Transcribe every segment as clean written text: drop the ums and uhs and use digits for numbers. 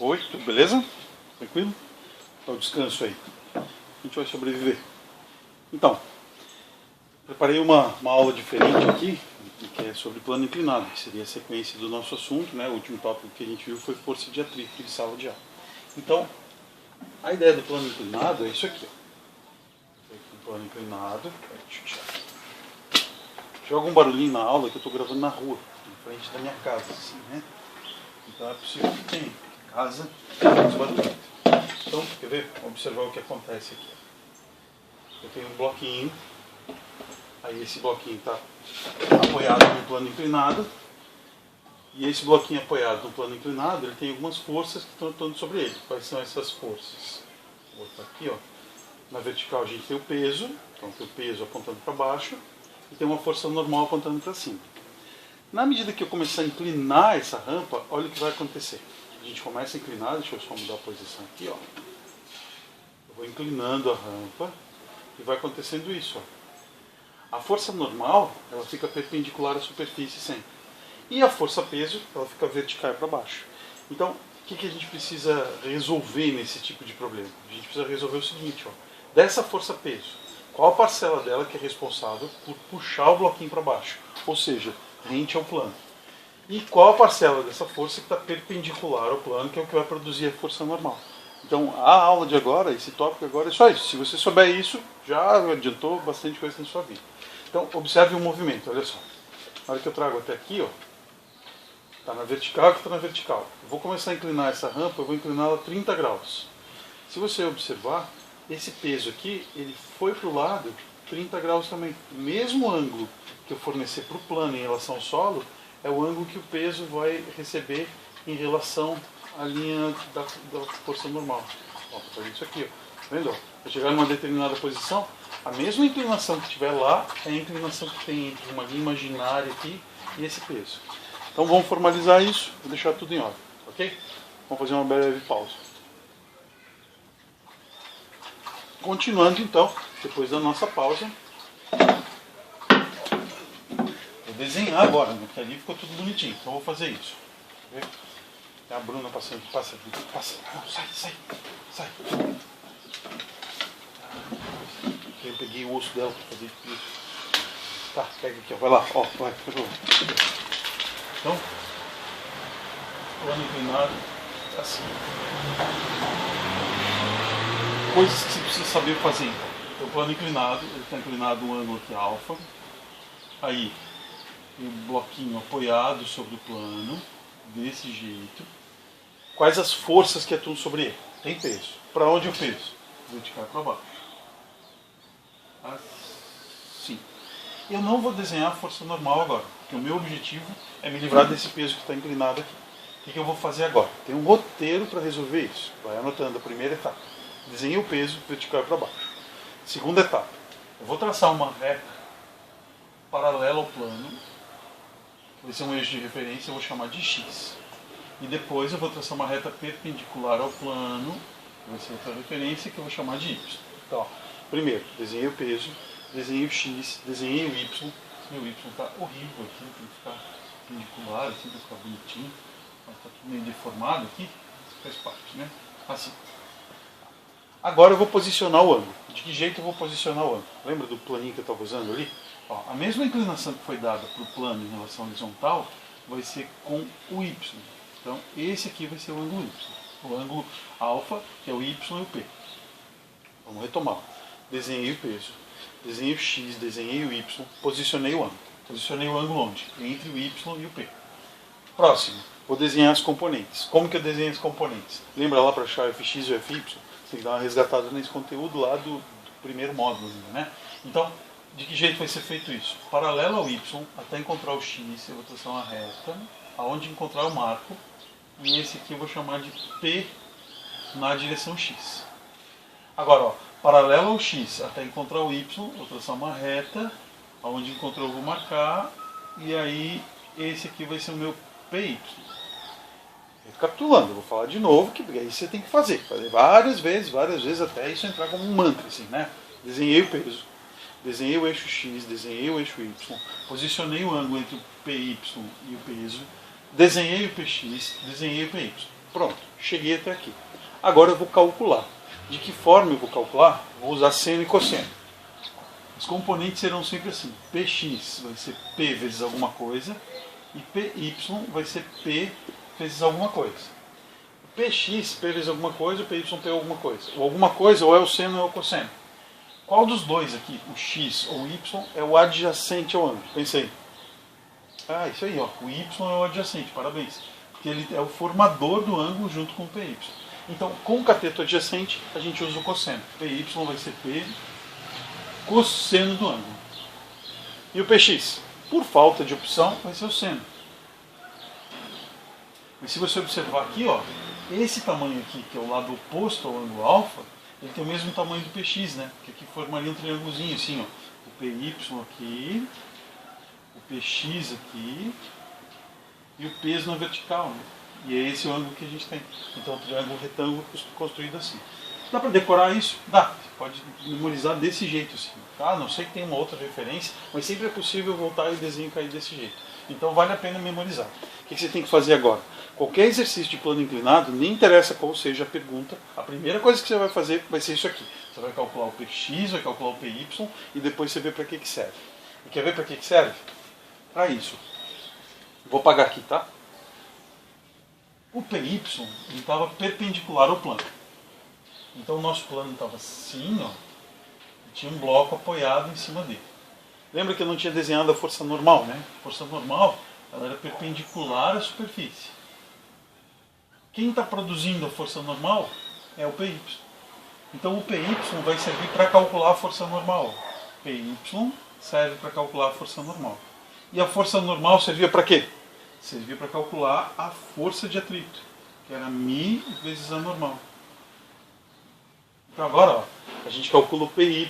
Oi, tudo beleza? Tranquilo? Tá o descanso aí. A gente vai sobreviver. Então, preparei uma aula diferente aqui, que é sobre plano inclinado, que seria a sequência do nosso assunto, né? O último tópico que a gente viu foi força de atrito de sala de aula. Então, a ideia do plano inclinado é isso aqui. Um plano inclinado. Joga um barulhinho na aula que eu estou gravando na rua, em frente da minha casa, assim, né? Então é possível que tenha. Casa, tem barulho. Então, quer ver? Vamos observar o que acontece aqui. Eu tenho um bloquinho, aí esse bloquinho está apoiado no plano inclinado, e esse bloquinho apoiado no plano inclinado, ele tem algumas forças que estão atuando sobre ele. Quais são essas forças? Vou botar aqui, ó. Na vertical a gente tem o peso, então tem o peso apontando para baixo, e tem uma força normal apontando para cima. Na medida que eu começar a inclinar essa rampa, olha o que vai acontecer. A gente começa a inclinar, deixa eu só mudar a posição aqui, ó. Eu vou inclinando a rampa e vai acontecendo isso, ó. A força normal, ela fica perpendicular à superfície sempre. E a força peso, ela fica vertical para baixo. Então, o que a gente precisa resolver nesse tipo de problema? A gente precisa resolver o seguinte, ó. Dessa força peso, qual a parcela dela que é responsável por puxar o bloquinho para baixo? Ou seja, rente ao plano. E qual a parcela dessa força que está perpendicular ao plano, que é o que vai produzir a força normal. Então, a aula de agora, esse tópico agora é só isso. Se você souber isso, já adiantou bastante coisa na sua vida. Então, observe o movimento, olha só. Na hora que eu trago até aqui, ó, está na vertical, que está na vertical. Eu vou começar a inclinar essa rampa, eu vou incliná-la 30 graus. Se você observar, esse peso aqui, ele foi para o lado 30 graus também. O mesmo ângulo que eu fornecer para o plano em relação ao solo, é o ângulo que o peso vai receber em relação à linha da força normal. Ó, vou fazer isso aqui, ó. Tá vendo? Para chegar numa determinada posição, a mesma inclinação que tiver lá é a inclinação que tem entre uma linha imaginária aqui e esse peso. Então vamos formalizar isso, vou deixar tudo em ordem, ok? Vamos fazer uma breve pausa. Continuando então, depois da nossa pausa, vou desenhar agora, né? Que ali ficou tudo bonitinho, então eu vou fazer isso. Tem a Bruna passando, passa. Não, sai. Eu peguei o osso dela para fazer isso. Tá, pega aqui, ó, vai lá, ó, vai. Então, plano inclinado, assim. Coisas que você precisa saber fazer. Então, o plano inclinado, ele está inclinado um ângulo aqui alfa. Aí, tem um bloquinho apoiado sobre o plano, desse jeito. Quais as forças que atuam sobre ele? Tem peso. Para onde o peso? Vertical para baixo. Assim. Eu não vou desenhar a força normal agora, porque o meu objetivo é me livrar desse peso que está inclinado aqui. O que eu vou fazer agora? Tem um roteiro para resolver isso. Vai anotando a primeira etapa. Desenhei o peso vertical para baixo. Segunda etapa. Eu vou traçar uma reta paralela ao plano. Vai ser um eixo de referência, eu vou chamar de X. E depois eu vou traçar uma reta perpendicular ao plano, que vai ser outra referência, que eu vou chamar de Y. Então, primeiro, desenhei o peso, desenhei o X, desenhei o Y. Meu Y está horrível aqui, tem que ficar perpendicular, assim, para ficar bonitinho. Está tudo meio deformado aqui, faz parte, né? Assim. Agora eu vou posicionar o ângulo. De que jeito eu vou posicionar o ângulo? Lembra do planinho que eu estava usando ali? Ó, a mesma inclinação que foi dada para o plano em relação à horizontal vai ser com o Y. Então, esse aqui vai ser o ângulo Y. O ângulo alfa, que é o Y e o P. Vamos retomar. Desenhei o peso, desenhei o X, desenhei o Y, posicionei o ângulo. Posicionei o ângulo onde? Entre o Y e o P. Próximo, vou desenhar as componentes. Como que eu desenho as componentes? Lembra lá para achar o Fx e o Fy? Você tem que dar uma resgatada nesse conteúdo lá do primeiro módulo, né? Então, de que jeito vai ser feito isso? Paralelo ao Y, até encontrar o X, eu vou traçar uma reta, aonde encontrar o marco, e esse aqui eu vou chamar de P na direção X. Agora, ó, paralelo ao X, até encontrar o Y, vou traçar uma reta, aonde encontrou eu vou marcar, e aí esse aqui vai ser o meu PY. Recapitulando, eu vou falar de novo, que aí você tem que fazer várias vezes, até isso entrar como um mantra, assim, né? Desenhei o peso, desenhei o eixo X, desenhei o eixo Y, posicionei o ângulo entre o PY e o peso, desenhei o PX, desenhei o PY. Pronto, cheguei até aqui. Agora eu vou calcular. De que forma eu vou calcular? Vou usar seno e cosseno. Os componentes serão sempre assim. Px vai ser P vezes alguma coisa e Py vai ser P vezes alguma coisa. Px, P vezes alguma coisa, Py, P alguma coisa. Ou alguma coisa, ou é o seno ou é o cosseno. Qual dos dois aqui, o x ou o y, é o adjacente ao ângulo? Pensei. Ah, isso aí, ó. O y é o adjacente, parabéns. Porque ele é o formador do ângulo junto com o Py. Então, com o cateto adjacente, a gente usa o cosseno. Py vai ser P cosseno do ângulo. E o Px, por falta de opção, vai ser o seno. Mas se você observar aqui, ó, esse tamanho aqui, que é o lado oposto ao ângulo alfa, ele tem o mesmo tamanho do Px, né? Que aqui formaria um triângulozinho assim, ó. O Py aqui, o Px aqui e o peso na vertical, né? E é esse o ângulo que a gente tem. Então, um triângulo retângulo construído assim. Dá para decorar isso? Dá. Você pode memorizar desse jeito assim. Tá? Não sei que tem uma outra referência, mas sempre é possível voltar e o desenho cair desse jeito. Então vale a pena memorizar. O que você tem que fazer agora? Qualquer exercício de plano inclinado, nem interessa qual seja a pergunta, a primeira coisa que você vai fazer vai ser isso aqui. Você vai calcular o Px, vai calcular o Py e depois você vê para que serve. E quer ver para que serve? Para isso. Vou apagar aqui, tá? O Py estava perpendicular ao plano. Então o nosso plano estava assim, ó, e tinha um bloco apoiado em cima dele. Lembra que eu não tinha desenhado a força normal, né? A força normal, ela era perpendicular à superfície. Quem está produzindo a força normal é o Py. Então o Py vai servir para calcular a força normal. Py serve para calcular a força normal. E a força normal servia para quê? Servia para calcular a força de atrito, que era μ vezes a normal. Então agora, ó, a gente calcula o Py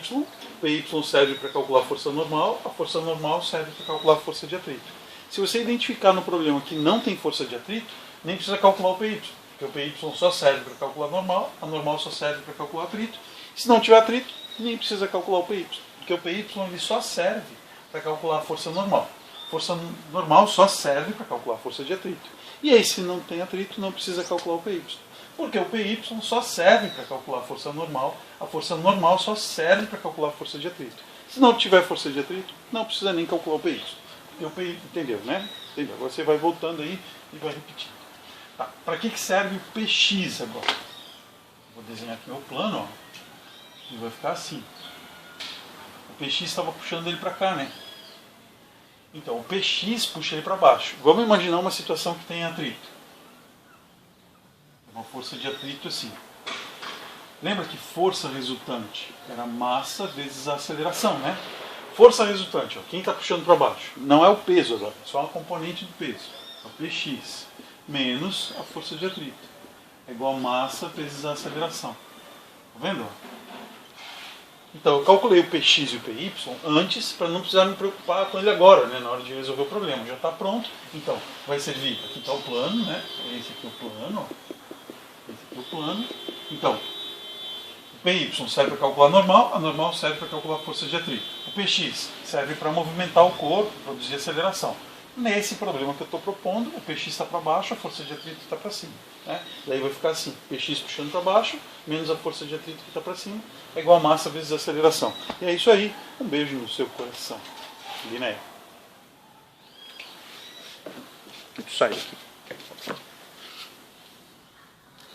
serve para calcular a força normal serve para calcular a força de atrito. Se você identificar no problema que não tem força de atrito, nem precisa calcular o Py, porque o Py só serve para calcular a normal só serve para calcular atrito. Se não tiver atrito, nem precisa calcular o Py, porque o Py ele só serve para calcular a força normal. Força normal só serve para calcular a força de atrito. E aí, se não tem atrito, não precisa calcular o Py. Porque o Py só serve para calcular a força normal só serve para calcular a força de atrito. Se não tiver força de atrito, não precisa nem calcular o Py. Entendeu, né? Entendeu? Agora você vai voltando aí e vai repetindo. Tá. Para que serve o Px agora? Vou desenhar aqui meu plano, ó, e vai ficar assim. O Px estava puxando ele para cá, né? Então, o Px puxa ele para baixo. Vamos imaginar uma situação que tem atrito. Uma força de atrito assim. Lembra que força resultante era massa vezes a aceleração, né? Força resultante, ó, quem está puxando para baixo? Não é o peso agora, é só uma componente do peso. É o Px menos a força de atrito. É igual a massa vezes a aceleração. Tá vendo? Então, eu calculei o Px e o Py antes para não precisar me preocupar com ele agora, né, na hora de resolver o problema. Já está pronto. Então, vai servir. Aqui está o plano, né? Esse aqui é o plano. Ó. Esse aqui é o plano. Então, o Py serve para calcular a normal serve para calcular a força de atrito. O Px serve para movimentar o corpo, produzir aceleração. Nesse problema que eu estou propondo, o Px está para baixo, a força de atrito está para cima. Né? Daí vai ficar assim, Px puxando para baixo, menos a força de atrito que está para cima, é igual a massa vezes a aceleração. E é isso aí, um beijo no seu coração. Linéia. Sai daqui.